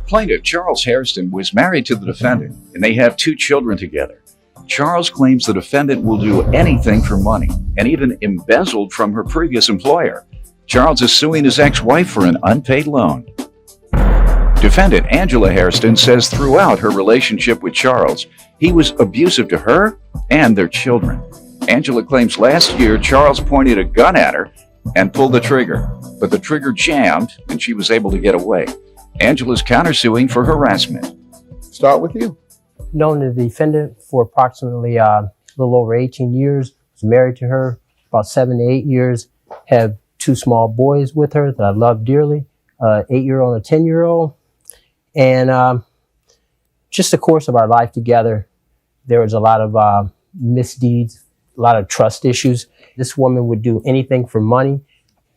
Plaintiff Charles Hairston was married to the defendant, and they have 2 children together. Charles claims the defendant will do anything for money, and even embezzled from her previous employer. Charles is suing his ex-wife for an unpaid loan. Defendant Angela Hairston says throughout her relationship with Charles, he was abusive to her and their children. Angela claims last year Charles pointed a gun at her and pulled the trigger, but the trigger jammed and she was able to get away. Angela's countersuing for harassment. Start with you. Known the defendant for approximately a little over 18 years. Was married to her about 7 to 8 years. Have 2 small boys with her that I love dearly, 8-year-old and a 10-year-old. And just the course of our life together, there was a lot of misdeeds, a lot of trust issues. This woman would do anything for money.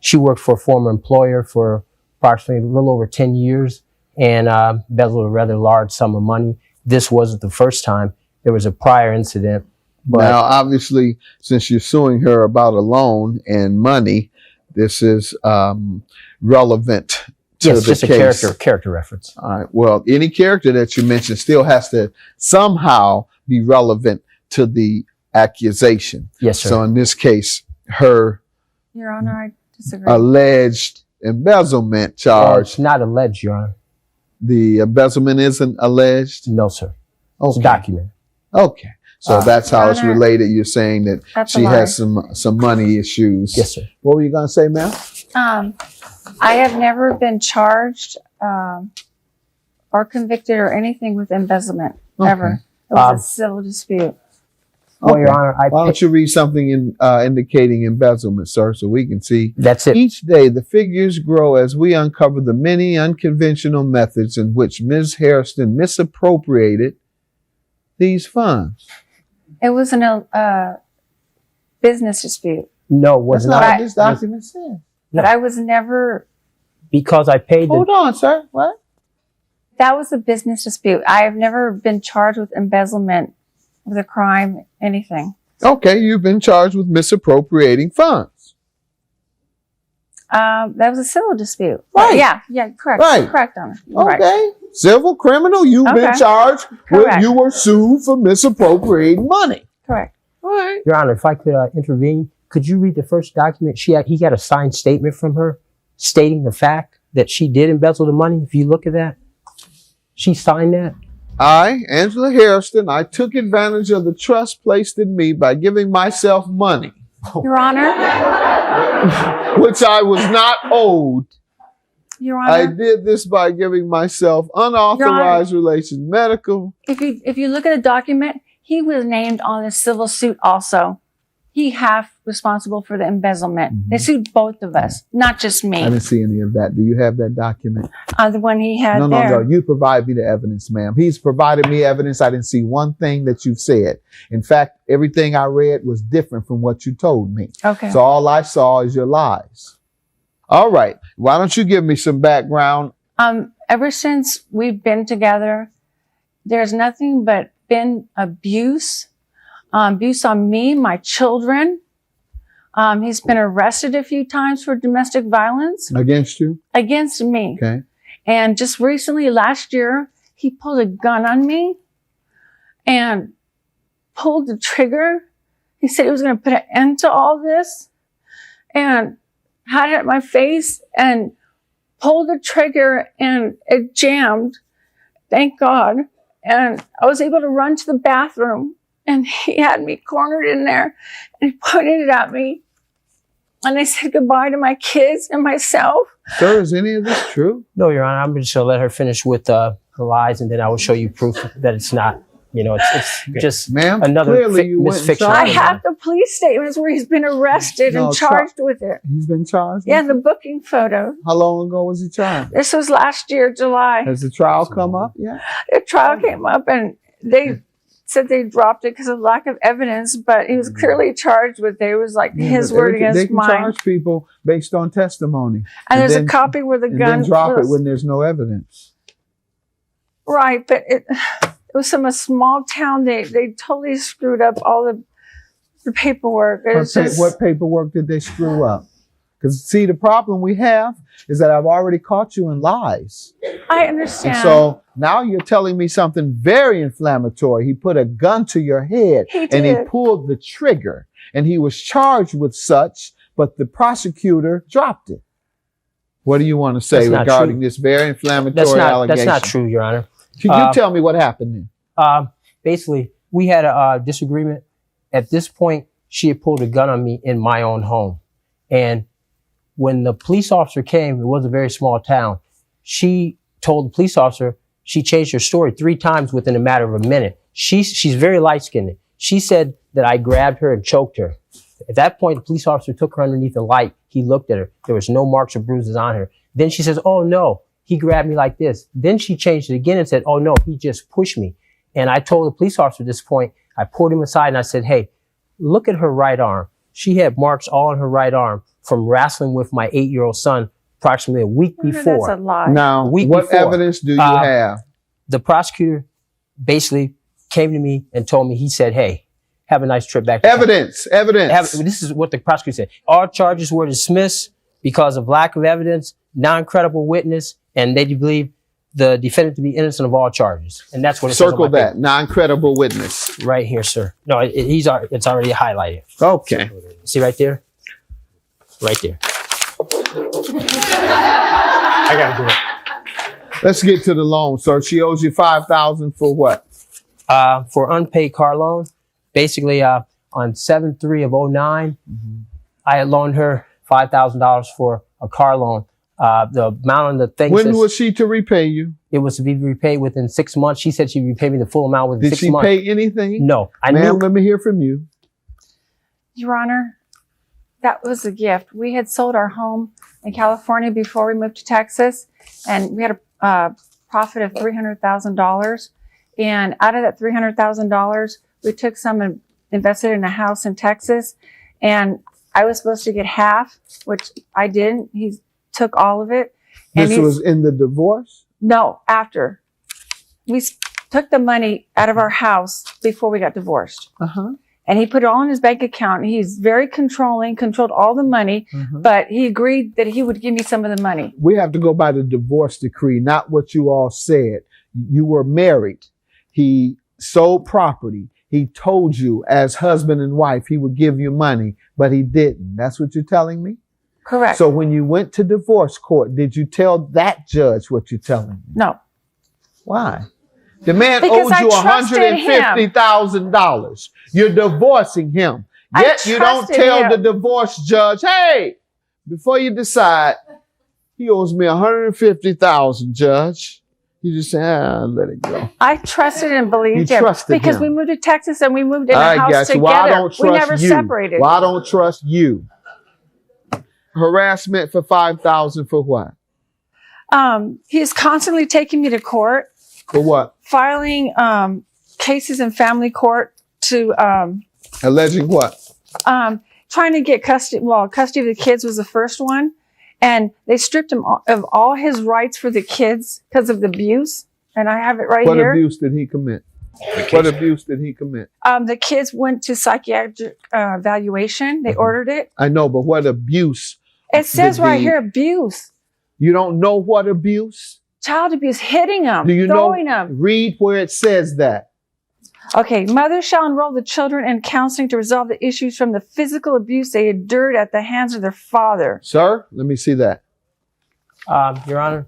She worked for a former employer for approximately a little over 10 years and embezzled a rather large sum of money. This wasn't the first time. There was a prior incident. But now, obviously, since you're suing her about a loan and money, this is relevant to yes, the just case. A character reference. All right. Well, any character that you mentioned still has to somehow be relevant to the accusation. Yes, sir. So in this case, her Your Honor, I disagree. alleged embezzlement charge. It's not alleged, Your Honor. The embezzlement isn't alleged? No, sir. It's Okay. documented. Okay. So that's how it's Honor, related. You're saying that that's a she lie. has some money issues. Yes, sir. What were you going to say, ma'am? I have never been charged or convicted or anything with embezzlement, ever. It was a civil dispute. Well, Okay. Your Honor, Why don't you read something indicating embezzlement, sir, so we can see? that's it. Each day, the figures grow as we uncover the many unconventional methods in which Ms. Hairston misappropriated these funds. It was a business dispute, No, it was That's not not. what this document says. but I was never, Because I paid the Hold on, sir. What? that was a business dispute. I have never been charged with embezzlement, with a crime, anything. Okay, you've been charged with misappropriating funds. That was a civil dispute. Right. Yeah, correct. Right. Correct, Honor. Okay. Right. Civil, criminal, you've been Okay. charged with, Correct. you were sued for misappropriating money. Correct. All right. Your Honor, if I could intervene, could you read the first document? He got a signed statement from her stating the fact that she did embezzle the money. If you look at that, she signed that. I, Angela Hairston, I took advantage of the trust placed in me by giving myself money, Your Honor, which I was not owed. Your I Honor, did this by giving myself unauthorized relations, medical. if you look at the document, he was named on the civil suit also. He half responsible for the embezzlement. They sued both of us, not just me. I didn't see any of that. Do you have that document? The one he had No. there. You provide me the evidence, ma'am. He's provided me evidence. I didn't see one thing that you've said. In fact, everything I read was different from what you told me. Okay. So all I saw is your lies. All right. Why don't you give me some background? Ever since we've been together, there's nothing but been abuse on me, my children. He's been arrested a few times for domestic violence Against you? against me. Okay. And just recently, last year, he pulled a gun on me and pulled the trigger. He said he was going to put an end to all this and had it at my face and pulled the trigger and it jammed. Thank God. And I was able to run to the bathroom and he had me cornered in there and he pointed it at me. And I said goodbye to my kids and myself. Sir, is any of this true? No, Your Honor, I'm just going to let her finish with the lies, and then I will show you proof that it's not. You know, it's just Ma'am, another clearly you went and misfiction. tried I have the police statements where he's been arrested No, and charged with it. He's been charged? Yeah, with the it? booking photo. How long ago was he charged? This was last year, July. Has the trial come up yet? The trial came up and they said they dropped it because of lack of evidence, but he was clearly charged with it. It was like his but word they against can mine. charge people based on testimony. And there's then- a copy where the And gun then drop it was. when there's no evidence. Right, but it was from a small town. They totally screwed up all the paperwork. It was just, What paperwork did they screw up? Because see, the problem we have is that I've already caught you in lies. I And understand. so now you're telling me something very inflammatory. He put a gun to your head He and he did. pulled the trigger and he was charged with such, but the prosecutor dropped it. What do you want to say That's not regarding true. this very inflammatory allegation? That's not true, Your Honor. Can you tell me what happened then? Basically, we had a disagreement. At this point, she had pulled a gun on me in my own home. And when the police officer came, it was a very small town. She told the police officer she changed her story 3 times within a matter of a minute. She's very light-skinned. She said that I grabbed her and choked her. At that point, the police officer took her underneath the light. He looked at her. There was no marks or bruises on her. Then she says, oh no, he grabbed me like this. Then she changed it again and said, oh no, he just pushed me. And I told the police officer at this point, I pulled him aside and I said, hey, look at her right arm. She had marks all on her right arm from wrestling with my 8-year-old son approximately a week That's before. a lie. Now, week what before. evidence do you have? The prosecutor basically came to me and told me, he said, hey, have a nice trip back to Evidence. This is what the prosecutor said. All charges were dismissed because of lack of evidence, non-credible witness, and they believe the defendant to be innocent of all charges. And that's what it says on Circle my that. paper. Non-credible witness. Right here, sir. No, it's already highlighted. Okay. See right there? Right there. I gotta do it. Let's get to the loan, sir. She owes you $5,000 for what? For unpaid car loan, basically on 7/3 of 09, I had loaned her $5,000 for a car loan. The amount on the thing When says was she to repay you? it was to be repaid within 6 months. She said she'd repay me the full amount within Did 6 she months. pay anything? No, I Ma'am, knew. let me hear from you. Your Honor, that was a gift. We had sold our home in California before we moved to Texas, and we had a profit of $300,000. And out of that $300,000, we took some and invested in a house in Texas. And I was supposed to get half, which I didn't. He took all of it. And This was in the divorce? No, after. We took the money out of our house before we got divorced. Uh-huh. And he put it all in his bank account. He's very controlling, controlled all the money, but he agreed that he would give me some of the money. We have to go by the divorce decree, not what you all said. You were married. He sold property. He told you as husband and wife he would give you money, but he didn't. That's what you're telling me? Correct. So when you went to divorce court, did you tell that judge what you're telling me? No. Why? The man Because owes you I trusted $150,000. You're divorcing him. I Yet you don't trusted tell him. the divorce judge, hey, before you decide, he owes me $150,000, judge. You just say, let it go. I trusted and believed You him trusted because him. we moved to Texas and we moved in a I house got you. together. Well, I don't trust we never you. separated. Well, I don't trust you. Harassment for $5,000 for what? He's constantly taking me to court, For what? filing cases in family court to Alleging what? trying to get custody. Well, custody of the kids was the first one, and they stripped him of all his rights for the kids because of the abuse. And I have it right What here. abuse did he commit? What abuse did he commit? The kids went to psychiatric evaluation. They ordered it. I know, but what abuse? It says Did right the- here, abuse, You don't know what abuse? child abuse, hitting them, Do you throwing know? them. Read where it says that. Okay, mothers shall enroll the children in counseling to resolve the issues from the physical abuse they endured at the hands of their father. Sir, let me see that. Your Honor,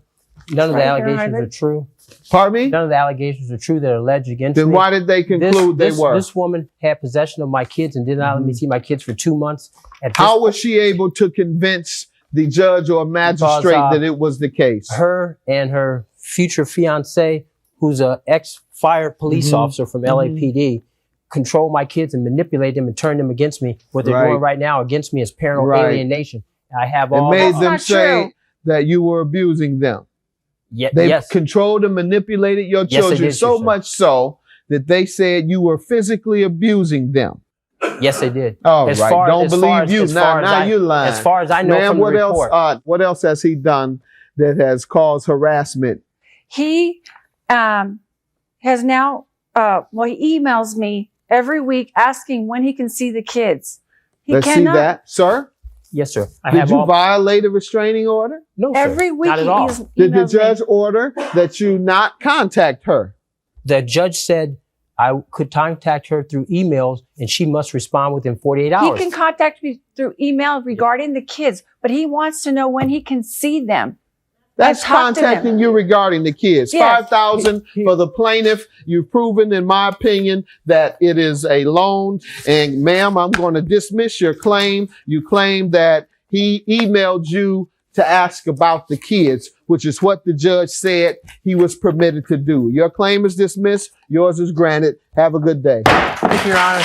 none of the Right here, allegations Ivan. are true. Pardon me? None of the allegations are true that are alleged against Then me. why did they conclude they were? This woman had possession of my kids and did not let me see my kids for 2 months. At this How was she able to convince the judge or magistrate Because, that it was the case? her and her future fiance, who's a ex-fired police officer from LAPD, control my kids and manipulate them and turn them against me. What they're Right. doing right now against me is parental Right. alienation. I have It all. made That's them not say true. that you were abusing them. They Yes, controlled and manipulated your Yes, they children did, so sir. much so that they said you were physically abusing them. yes, they did. All right, don't believe you. Now you're lying. As far as I know Ma'am, from what the report. else? What else has he done that has caused harassment? He has now, he emails me every week asking when he can see the kids. He Let's see cannot. that, sir. Yes, sir. I Did have you all. violate a restraining order? No, sir. Every week Not at he all. emails Did the me. judge order that you not contact her? The judge said I could contact her through emails and she must respond within 48 hours. He can contact me through email regarding the kids, but he wants to know when he can see them. That's I talked to contacting them. you regarding the kids. Yes. $5,000 for the plaintiff. You've proven, in my opinion, that it is a loan. And ma'am, I'm going to dismiss your claim. You claim that he emailed you to ask about the kids, which is what the judge said he was permitted to do. Your claim is dismissed. Yours is granted. Have a good day. Thank you, Your Honor.